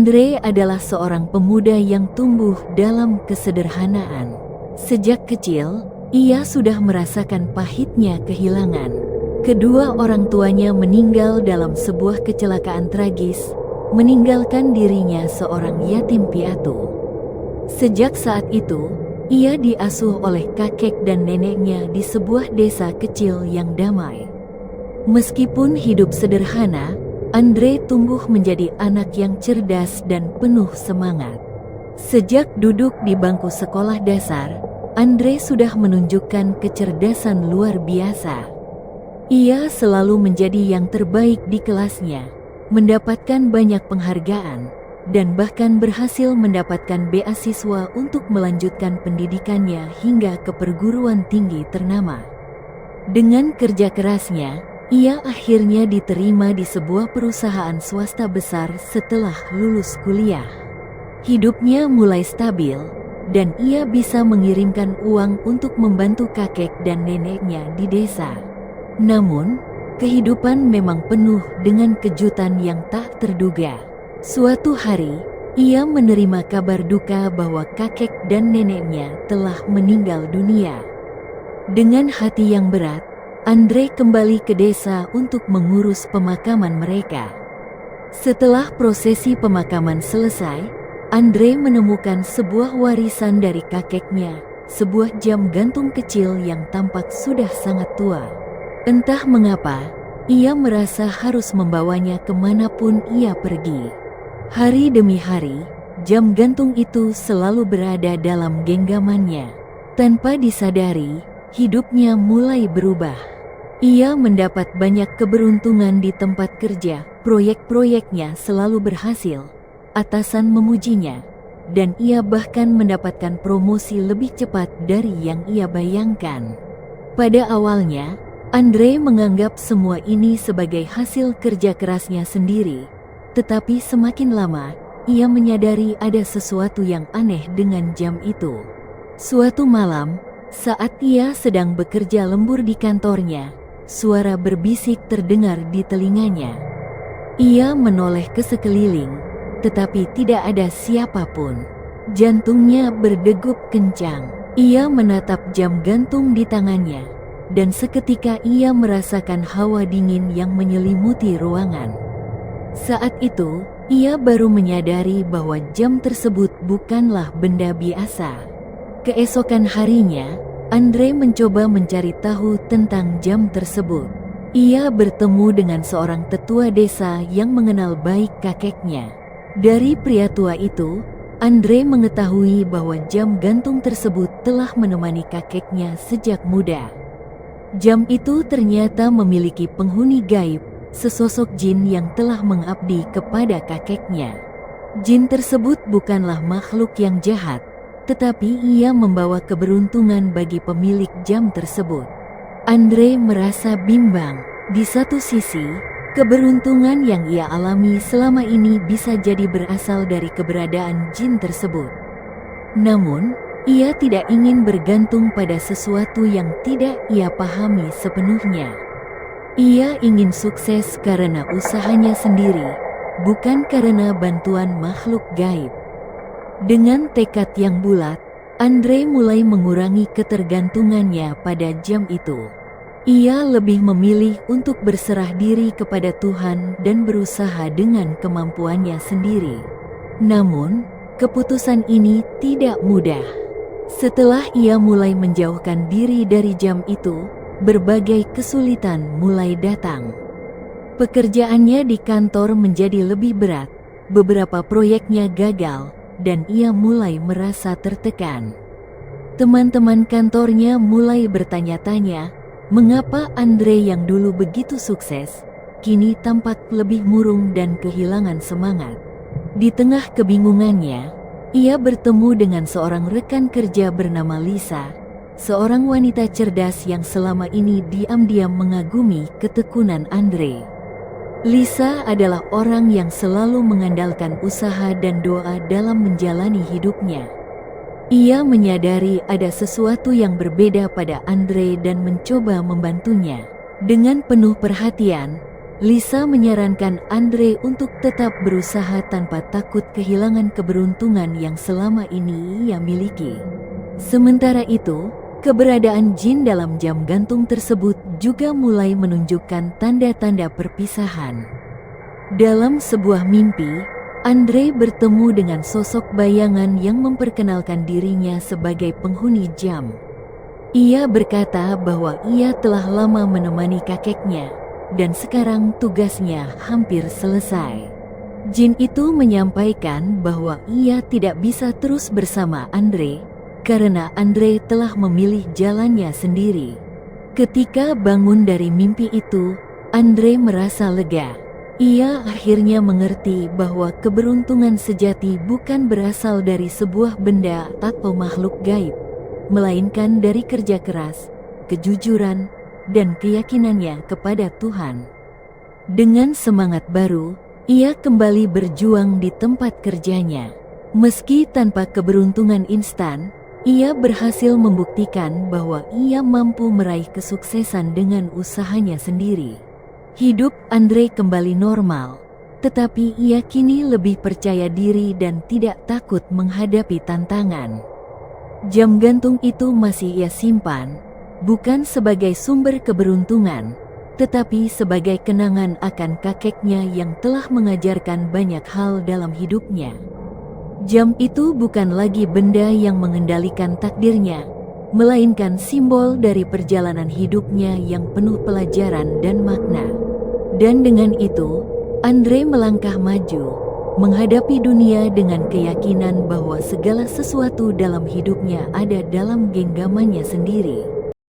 Andre adalah seorang pemuda yang tumbuh dalam kesederhanaan. Sejak kecil, ia sudah merasakan pahitnya kehilangan. Kedua orang tuanya meninggal dalam sebuah kecelakaan tragis, meninggalkan dirinya seorang yatim piatu. Sejak saat itu, ia diasuh oleh kakek dan neneknya di sebuah desa kecil yang damai. Meskipun hidup sederhana, Andre tumbuh menjadi anak yang cerdas dan penuh semangat. Sejak duduk di bangku sekolah dasar, Andre sudah menunjukkan kecerdasan luar biasa. Ia selalu menjadi yang terbaik di kelasnya, mendapatkan banyak penghargaan, dan bahkan berhasil mendapatkan beasiswa untuk melanjutkan pendidikannya hingga ke perguruan tinggi ternama. Dengan kerja kerasnya, ia akhirnya diterima di sebuah perusahaan swasta besar setelah lulus kuliah. Hidupnya mulai stabil, dan ia bisa mengirimkan uang untuk membantu kakek dan neneknya di desa. Namun, kehidupan memang penuh dengan kejutan yang tak terduga. Suatu hari, ia menerima kabar duka bahwa kakek dan neneknya telah meninggal dunia. Dengan hati yang berat, Andre kembali ke desa untuk mengurus pemakaman mereka. Setelah prosesi pemakaman selesai, Andre menemukan sebuah warisan dari kakeknya, sebuah jam gantung kecil yang tampak sudah sangat tua. Entah mengapa, ia merasa harus membawanya kemanapun ia pergi. Hari demi hari, jam gantung itu selalu berada dalam genggamannya. Tanpa disadari, hidupnya mulai berubah. Ia mendapat banyak keberuntungan di tempat kerja, proyek-proyeknya selalu berhasil, atasan memujinya, dan ia bahkan mendapatkan promosi lebih cepat dari yang ia bayangkan. Pada awalnya, Andre menganggap semua ini sebagai hasil kerja kerasnya sendiri, tetapi semakin lama, ia menyadari ada sesuatu yang aneh dengan jam itu. Suatu malam, saat ia sedang bekerja lembur di kantornya, suara berbisik terdengar di telinganya. Ia menoleh ke sekeliling, tetapi tidak ada siapapun. Jantungnya berdegup kencang. Ia menatap jam gantung di tangannya, dan seketika ia merasakan hawa dingin yang menyelimuti ruangan. Saat itu, ia baru menyadari bahwa jam tersebut bukanlah benda biasa. Keesokan harinya, Andre mencoba mencari tahu tentang jam tersebut. Ia bertemu dengan seorang tetua desa yang mengenal baik kakeknya. Dari pria tua itu, Andre mengetahui bahwa jam gantung tersebut telah menemani kakeknya sejak muda. Jam itu ternyata memiliki penghuni gaib, sesosok jin yang telah mengabdi kepada kakeknya. Jin tersebut bukanlah makhluk yang jahat, tetapi ia membawa keberuntungan bagi pemilik jam tersebut. Andre merasa bimbang. Di satu sisi, keberuntungan yang ia alami selama ini bisa jadi berasal dari keberadaan jin tersebut. Namun, ia tidak ingin bergantung pada sesuatu yang tidak ia pahami sepenuhnya. Ia ingin sukses karena usahanya sendiri, bukan karena bantuan makhluk gaib. Dengan tekad yang bulat, Andre mulai mengurangi ketergantungannya pada jam itu. Ia lebih memilih untuk berserah diri kepada Tuhan dan berusaha dengan kemampuannya sendiri. Namun, keputusan ini tidak mudah. Setelah ia mulai menjauhkan diri dari jam itu, berbagai kesulitan mulai datang. Pekerjaannya di kantor menjadi lebih berat, beberapa proyeknya gagal, dan ia mulai merasa tertekan. Teman-teman kantornya mulai bertanya-tanya, mengapa Andre yang dulu begitu sukses, kini tampak lebih murung dan kehilangan semangat. Di tengah kebingungannya, ia bertemu dengan seorang rekan kerja bernama Lisa, seorang wanita cerdas yang selama ini diam-diam mengagumi ketekunan Andre. Lisa adalah orang yang selalu mengandalkan usaha dan doa dalam menjalani hidupnya. Ia menyadari ada sesuatu yang berbeda pada Andre dan mencoba membantunya. Dengan penuh perhatian, Lisa menyarankan Andre untuk tetap berusaha tanpa takut kehilangan keberuntungan yang selama ini ia miliki. Sementara itu, keberadaan jin dalam jam gantung tersebut juga mulai menunjukkan tanda-tanda perpisahan. Dalam sebuah mimpi, Andre bertemu dengan sosok bayangan yang memperkenalkan dirinya sebagai penghuni jam. Ia berkata bahwa ia telah lama menemani kakeknya, dan sekarang tugasnya hampir selesai. Jin itu menyampaikan bahwa ia tidak bisa terus bersama Andre, karena Andre telah memilih jalannya sendiri. Ketika bangun dari mimpi itu, Andre merasa lega. Ia akhirnya mengerti bahwa keberuntungan sejati bukan berasal dari sebuah benda atau makhluk gaib, melainkan dari kerja keras, kejujuran, dan keyakinannya kepada Tuhan. Dengan semangat baru, ia kembali berjuang di tempat kerjanya. Meski tanpa keberuntungan instan, ia berhasil membuktikan bahwa ia mampu meraih kesuksesan dengan usahanya sendiri. Hidup Andre kembali normal, tetapi ia kini lebih percaya diri dan tidak takut menghadapi tantangan. Jam gantung itu masih ia simpan, bukan sebagai sumber keberuntungan, tetapi sebagai kenangan akan kakeknya yang telah mengajarkan banyak hal dalam hidupnya. Jam itu bukan lagi benda yang mengendalikan takdirnya, melainkan simbol dari perjalanan hidupnya yang penuh pelajaran dan makna. Dan dengan itu, Andre melangkah maju, menghadapi dunia dengan keyakinan bahwa segala sesuatu dalam hidupnya ada dalam genggamannya sendiri.